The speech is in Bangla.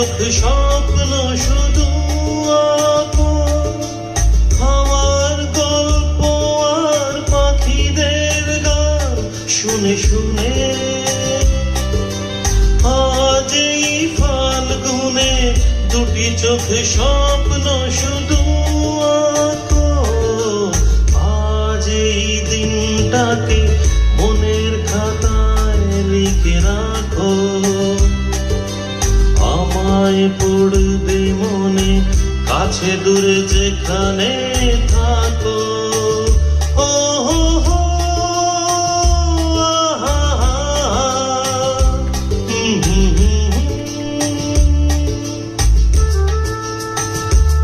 চোখ স্বপ্ন শুধু আঁকো, আমার গল্প আর পাখিদের গান শুনে শুনে। আজ এই ফাল্গুনে দুটি চোখ স্বপ্ন শুধু আঁকো, আজ এই দিনটাকে মনের খাতায় লিখে রাখো। আমায় পড়বে মনে, কাছে দূরে যেখানে থাকো।